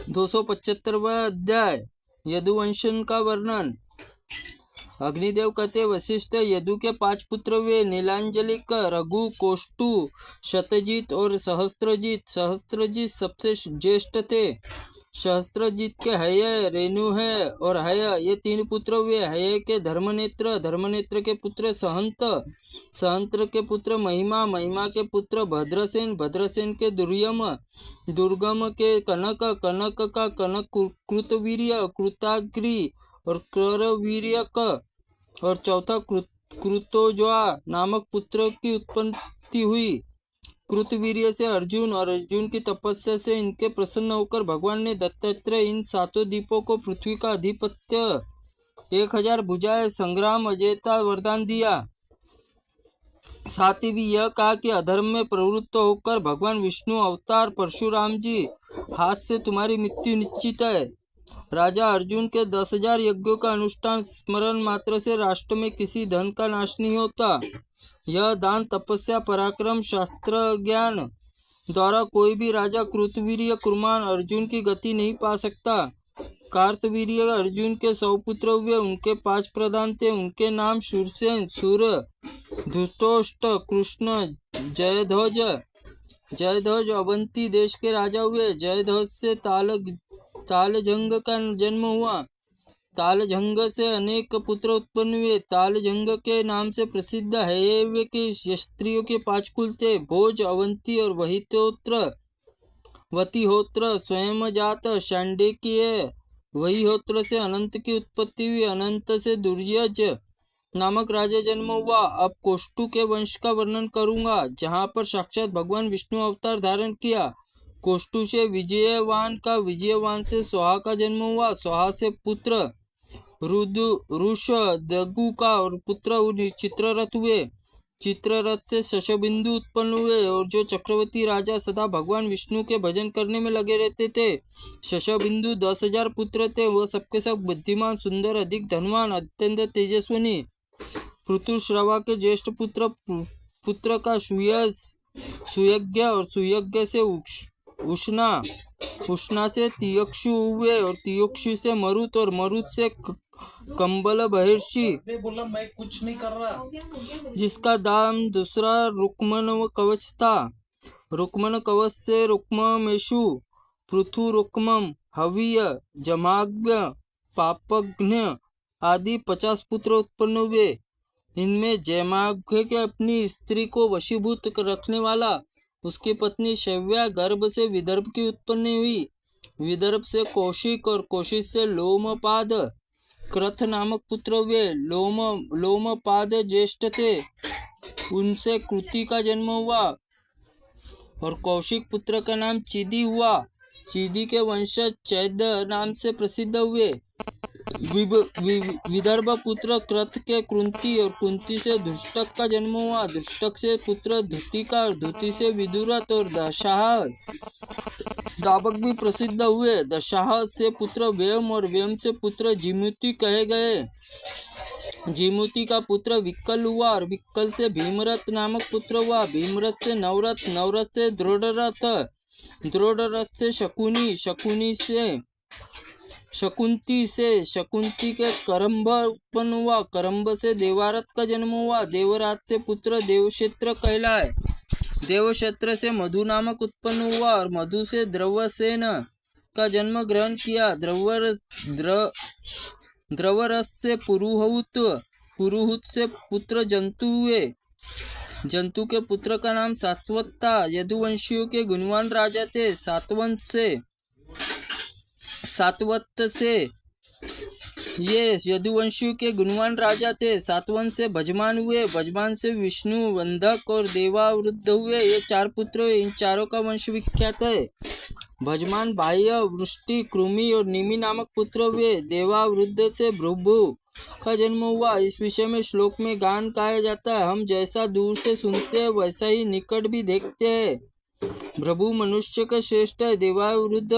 275वां अध्याय यदुवंशन का वर्णन। अग्निदेव कहते वशिष्ठ यदु के 5 पुत्र वे नीलांजलिक, रघु, कोष्टु, शतजीत और सहस्त्रजीत। सहस्त्रजीत सबसे ज्येष्ठ थे। सहस्त्रजीत के हय, रेणु है और हय ये 3 पुत्र हुए। हय के धर्मनेत्र, धर्मनेत्र के पुत्र सहंत, सहंत के पुत्र महिमा, महिमा के पुत्र भद्रसेन, भद्रसेन के दुर्यम, दुर्गम के कनक, कनक का कनक कृतवीर्य, कृताग्रि और करवीर्यक और चौथा कृतोज्वा नामक पुत्र की उत्पत्ति हुई। कृतवीर्य से अर्जुन और अर्जुन की तपस्या से इनके प्रसन्न होकर भगवान ने दत्तात्रेय इन 7 द्वीपों को पृथ्वी का अधिपत्य, 1000 भुजाएं, संग्राम, अजयता वरदान दिया। साथ ही भी यह कहा कि अधर्म में प्रवृत्त होकर भगवान विष्णु अवतार परशुराम जी हाथ से तुम्हारी मृत्यु निश्चित है। राजा अर्जुन के 10,000 यज्ञों का अनुष्ठान स्मरण मात्र से राष्ट्र में किसी धन का नाश नहीं होता। यह दान, तपस्या, पराक्रम, शास्त्र ज्ञान द्वारा कोई भी राजा कृतवीर्य कुर्मान अर्जुन की गति नहीं पा सकता। कार्तवीर्य अर्जुन के 100 पुत्र हुए। उनके 5 प्रधान थे। उनके नाम शूरसेन, सूर, धृतराष्ट्र, कृष्ण, जयध्वज। जयध्वज अवंती देश के राजा हुए। जयध्वज से तालजंग का जन्म हुआ। तालजंग से अनेक पुत्र उत्पन्न हुए। तालजंग के नाम से प्रसिद्ध हयव्य के स्त्रियों के 5 कुल थे। भोज, अवंती और वतिहोत्र, स्वयं जात, शांडिक्य। वहीहोत्र से अनंत की उत्पत्ति हुई। अनंत से दुर्यज नामक राजा जन्म हुआ। अब कोष्टु के वंश का वर्णन करूंगा, जहाँ पर साक्षात भगवान विष्णु अवतार धारण किया। कोष्टु से विजयवान का, विजयवान से स्वाहा का जन्म हुआ। स्वाहा से पुत्र रुष, दगु का और पुत्र चित्ररथ हुए। चित्ररथ से शशबिंदु उत्पन्न हुए और जो चक्रवर्ती राजा सदा भगवान विष्णु के भजन करने में लगे रहते थे। शशबिंदु 10,000 पुत्र थे। वह सबके सब बुद्धिमान, सुंदर, अधिक धनवान, अत्यंत तेजस्विनी। पृथुश्रवा के ज्येष्ठ पुत्र का सुयज्ञ और सुयज्ञ से उष्णा, उष्णा से तियक्षु हुए और तियक्षु से मरुत और मरुत से कंबल बहिर्षि, मैं कुछ नहीं कर रहा, जिसका दाम दूसरा रुक्मन कवच था। रुक्मन कवच से रुक्मेशु, पृथु रुक्मम, हविय, जमाग्ञ, पापघ्न आदि 50 पुत्र उत्पन्न हुए। इनमें जमाग्ञ के अपनी स्त्री को वशीभूत रखने वाला उसकी पत्नी शव्या गर्भ से विदर्भ की उत्पन्न हुई। विदर्भ से कौशिक और कौशिक से लोमपाद, क्रथ नामक पुत्र हुए। लोमपाद ज्येष्ठ थे। उनसे कृति का जन्म हुआ और कौशिक पुत्र का नाम चिदी हुआ। चिदी के वंशज चैद नाम से प्रसिद्ध हुए। विदर्भ पुत्र क्रथ के कुंती और कुंती से धृष्टक का जन्म हुआ। धृष्टक से पुत्र धुतिका और धुति से विदुरथ और दशाह दाबक भी प्रसिद्ध हुए। दशाह से पुत्र व्यम और व्यम से पुत्र जिमुति कहे गए। जिमुति का पुत्र विक्कल हुआ और विक्कल से भीमरथ नामक पुत्र हुआ। भीमरथ से नवरथ, नवरथ से द्रोणरथ, द्रोणरथ से शकुनी, शकुनी से शकुंती से शकुंती के करम्भ उत्पन्न हुआ। करम्भ से देवारथ का जन्म हुआ। देवरात से पुत्र देवक्षेत्र कहलाए। देवक्षेत्र से मधु नामक उत्पन्न हुआ और मधु से द्रवसेन का जन्म ग्रहण किया। द्रवरस से पुरुहूत, पुरुहूत से पुत्र जंतु हुए। जंतु के पुत्र का नाम सात्वत था। यदुवंशियों के गुणवान राजा थे। सातवत से ये यदुवंशियों के गुणवान राजा थे। सातवंत से भजमान हुए। भजमान से विष्णु वंदक और देवावृद्ध हुए। ये 4 पुत्र हुए। इन चारों का वंश विख्यात है। भजमान बाह्य, वृष्टि, कृमि और निमि नामक पुत्र हुए। देवावृद्ध से भृभु का जन्म हुआ। इस विषय में श्लोक में गान गाया जाता है। हम जैसा दूर से सुनते हैं वैसा ही निकट भी देखते हैं। भृभु मनुष्य का श्रेष्ठ है। देवावृद्ध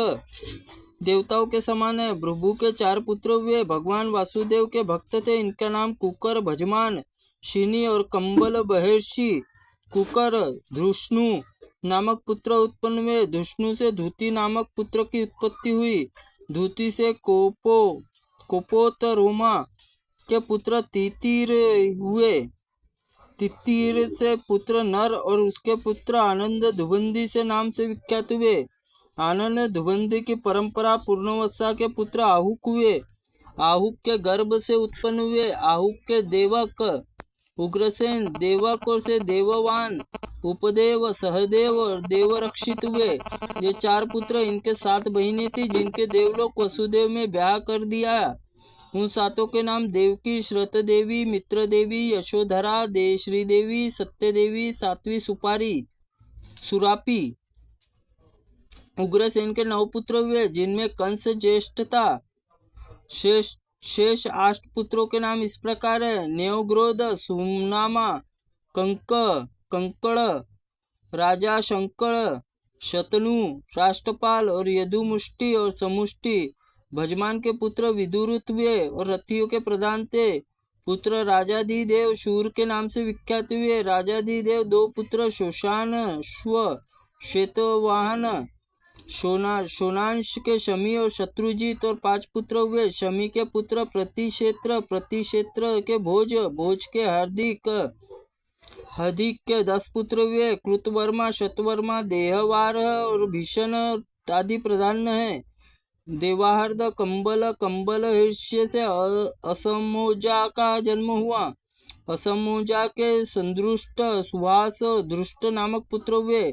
देवताओं के समान है। भृभु के 4 पुत्र हुए। भगवान वासुदेव के भक्त थे। इनका नाम कुकर, भजमान, शिनी और कंबल बहिर्षि कुकर धृष्णु नामक पुत्र उत्पन्न हुए। धृष्णु से धूति नामक पुत्र की उत्पत्ति हुई। धूति से कोपोत रोमा के पुत्र तितिर हुए। तितिर से पुत्र नर और उसके पुत्र आनंद धुबंदी से नाम से विख्यात हुए। आनंद धुबंदी की परंपरा पूर्णवसा के पुत्र आहुक हुए। आहुक के गर्भ से उत्पन्न हुए। आहुक के देवक उग्रसेन, देवक और से देववान, उपदेव, सहदेव और देवरक्षित हुए। ये 4 पुत्र, इनके 7 बहिनें थी जिनके देवलोक वसुदेव में ब्याह कर दिया। उन 7 के नाम देवकी, श्रत देवी, मित्र देवी, यशोधरा, श्रीदेवी, सत्य देवी, सात्वी सुरापी। उग्रसेन के 9 पुत्र हुए जिनमें कंस ज्येष्ठ था। शेष 8 पुत्रों के नाम इस प्रकार है: न्योग्रोध, सुमनामा, कंकड़, राजा शंकर, शतनु, राष्ट्रपाल और यदुमुष्टि और समुष्टि। भजमान के पुत्र विदुरुत हुए और रथियों के प्रधान थे। पुत्र राजाधिदेव शूर के नाम से विख्यात हुए। राजाधिदेव 2 पुत्र शोषान, श्वेतवाहन, शोनांश के शमी और शत्रुजीत और 5 पुत्र हुए। शमी के पुत्र प्रतिक्षेत्र के भोज के हदिक के 10 पुत्र हुए। कृतवर्मा, शतवर्मा, देहवार और भीषण आदि प्रधान है। देवाहर्द, कंबल हिर्ष्य से असमोजा का जन्म हुआ। असमोजा के संदृष्ट, सुहास और दृष्ट नामक पुत्र हुए।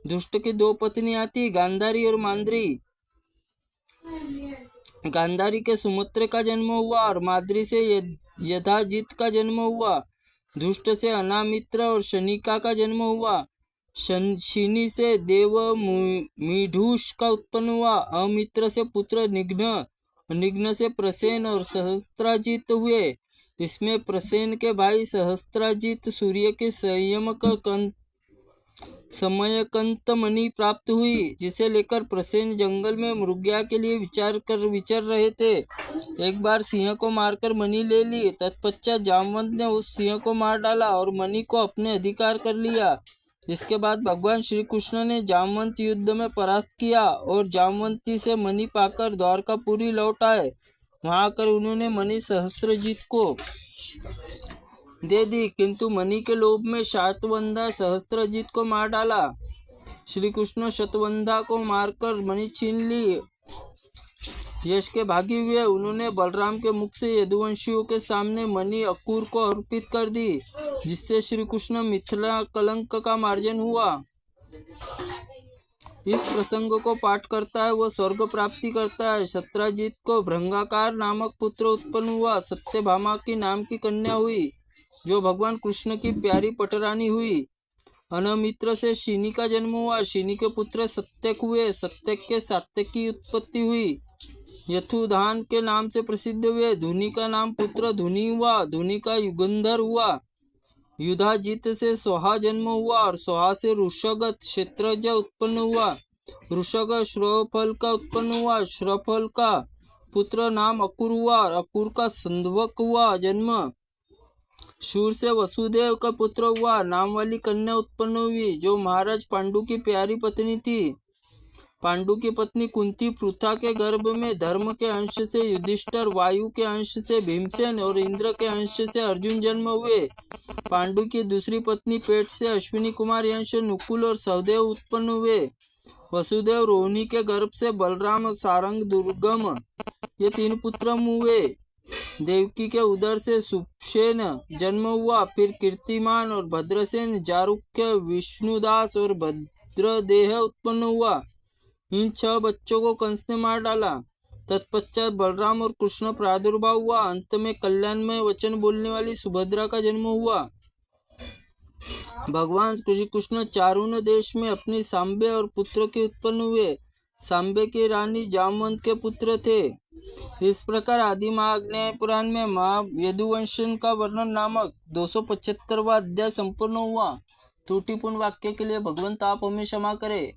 दुष्ट की 2 पत्नियां थी, गांधारी और माद्री। गांधारी के सुमित्र का जन्म हुआ और माद्री से यधाजित का जन्म हुआ। दुष्ट से अनामित्र और शनिका का जन्म हुआ। शिनी से देव मीढूष का उत्पन्न हुआ। अमित्र से पुत्र निघ्न से प्रसेन और सहस्त्राजित हुए। इसमें प्रसेन के भाई सहस्त्राजित सूर्य के समयकंत मणि प्राप्त हुई, जिसे लेकर प्रसेन जंगल में मृग्या के लिए विचर रहे थे। एक बार सिंह को मारकर मणि ले ली। तत्पश्चात जामवंत ने उस सिंह को मार डाला और मणि को अपने अधिकार कर लिया। इसके बाद भगवान श्री कृष्ण ने जामवंत युद्ध में परास्त किया और जामवंती से मणि पाकर द्वारकापुरी लौट आए। वहां आकर उन्होंने मणि सहस्त्रजीत को दे दी, किंतु मणि के लोभ में शतवंधा सहस्त्रजीत को मार डाला। श्री कृष्ण शतवंधा को मारकर मणि छीन ली। यश के भागी हुए उन्होंने बलराम के मुख से यदुवंशियों के सामने मणि अकुर को अर्पित कर दी, जिससे श्री कृष्ण मिथिला कलंक का मार्जन हुआ। इस प्रसंग को पाठ करता है वह स्वर्ग प्राप्ति करता है। सत्राजित को भृंगाकार नामक पुत्र उत्पन्न हुआ। सत्यभामा की नाम की कन्या हुई, जो भगवान कृष्ण की प्यारी पटरानी हुई। अनमित्र से शिनी का जन्म हुआ। शिनी के पुत्र सत्यक हुए। सत्यक के सात्यक की उत्पत्ति हुई। यथुधान के नाम से प्रसिद्ध हुए। धुनि का नाम पुत्र धुनि हुआ। धुनि का युगंधर हुआ। युधाजित से सोहा जन्म हुआ और सोहा से ऋषगत क्षेत्रज उत्पन्न हुआ। ऋषग श्रवफल का उत्पन्न हुआ। श्रवफल का पुत्र नाम अकुर हुआ और अकुर का संध्वक हुआ जन्म। शूर से वसुदेव का पुत्र हुआ। नाम वाली कन्या उत्पन्न हुई, जो महाराज पांडु की प्यारी पत्नी थी। पांडु की पत्नी कुंती पृथा के गर्भ में धर्म के अंश से युधिष्ठिर, वायु के अंश से भीमसेन और इंद्र के अंश से अर्जुन जन्म हुए। पांडु की दूसरी पत्नी पेट से अश्विनी कुमार यंश नुकुल और सहदेव उत्पन्न हुए। वसुदेव रोहिणी के गर्भ से बलराम और सारंग दुर्गम ये 3 पुत्र हुए। देवकी के उदर से सुषेण जन्म हुआ। फिर कीर्तिमान और भद्रसेन, जारुक्य, विष्णुदास और भद्रदेह उत्पन्न हुआ। इन 6 बच्चों को कंस ने मार डाला। तत्पश्चात बलराम और कृष्ण प्रादुर्भाव हुआ। अंत में कल्याणमय वचन बोलने वाली सुभद्रा का जन्म हुआ। भगवान श्री कृष्ण चारुण देश में अपनी सांबे और पुत्र के उत्पन्न हुए। सांबे की रानी जामवंत के पुत्र थे। इस प्रकार आदि महाअग्न्याय पुराण में महा यदुवंशन का वर्णन नामक 275वां अध्याय संपूर्ण हुआ। त्रुटिपूर्ण वाक्य के लिए भगवंत आप हमें क्षमा करें।